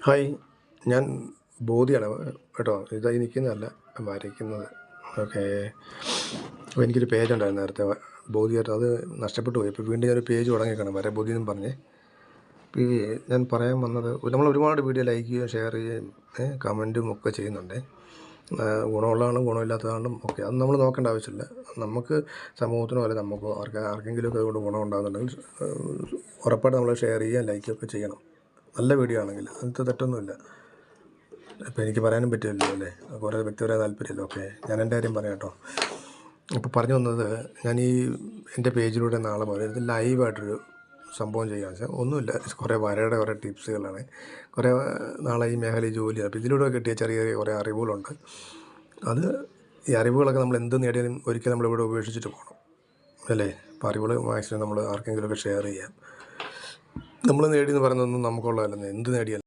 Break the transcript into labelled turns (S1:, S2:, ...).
S1: Hi, ഞാൻ ബോധിയാണ് കേട്ടോ. ഇതായി നിൽക്കുന്നതല്ല, വരയ്ക്കുന്നത്. ഓക്കേ. അപ്പോൾ എനിക്കൊരു പേജുണ്ടായിരുന്നു നേരത്തെ, ബോധിയായിട്ട്. അത് നഷ്ടപ്പെട്ടു പോയി. ഇപ്പോൾ വീണ്ടും ഞാനൊരു പേജ് തുടങ്ങിയേക്കാണ്, വരബോധി എന്നും പറഞ്ഞ്. ഇപ്പോൾ ഈ ഞാൻ പറയാൻ വന്നത്, നമ്മൾ ഒരുപാട് വീഡിയോ ലൈക്ക് ചെയ്യുകയും ഷെയർ ചെയ്യുകയും കമൻറ്റും ഒക്കെ ചെയ്യുന്നുണ്ട്. ഗുണമുള്ളതാണെങ്കിലും ഗുണമില്ലാത്തതാണെങ്കിലും ഒക്കെ അത് നമ്മൾ നോക്കേണ്ട ആവശ്യമില്ല. നമുക്ക് സമൂഹത്തിനോ അല്ലെങ്കിൽ നമുക്കോ ആർക്കെങ്കിലുമൊക്കെ അതുകൊണ്ട് ഗുണം ഉണ്ടാകുന്നുണ്ടെങ്കിൽ ഉറപ്പായിട്ട് നമ്മൾ ഷെയർ ചെയ്യുകയും ലൈക്കൊക്കെ ചെയ്യണം. നല്ല വീഡിയോ ആണെങ്കിൽ അതിനകത്ത് തെറ്റൊന്നുമില്ല. ഇപ്പോൾ എനിക്ക് പറയാനും പറ്റില്ലല്ലോ അല്ലേ, കുറേ വ്യക്തിപരമായ താല്പര്യമല്ലോ. ഓക്കെ, ഞാൻ എൻ്റെ കാര്യം പറയാം കേട്ടോ. ഇപ്പോൾ പറഞ്ഞു വന്നത്, ഞാൻ എൻ്റെ പേജിലൂടെ നാളെ മുതൽ ഇത് ലൈവായിട്ടൊരു സംഭവം ചെയ്യുകയാണെന്ന് വെച്ചാൽ ഒന്നുമില്ല, കുറേ വരയുടെ കുറേ ടിപ്സുകളാണ്. കുറേ നാളെ ഈ മേഖലയിൽ ജോലിയാണ്. അപ്പോൾ ഇതിലൂടെ കിട്ടിയ ചെറിയ ചെറിയ കുറേ അറിവുകളുണ്ട്. അത് ഈ അറിവുകളൊക്കെ നമ്മൾ എന്ത് നേടിയാലും ഒരിക്കലും നമ്മളിവിടെ ഉപേക്ഷിച്ചിട്ട് പോകണം അല്ലേ. അപ്പോൾ അറിവുകൾ മാക്സിമം നമ്മൾ ആർക്കെങ്കിലുമൊക്കെ ഷെയർ ചെയ്യാം. നമ്മൾ നേടിയെന്ന് പറയുന്നതൊന്നും നമുക്കുള്ളതല്ലെന്ന്, എന്ത് നേടിയാലും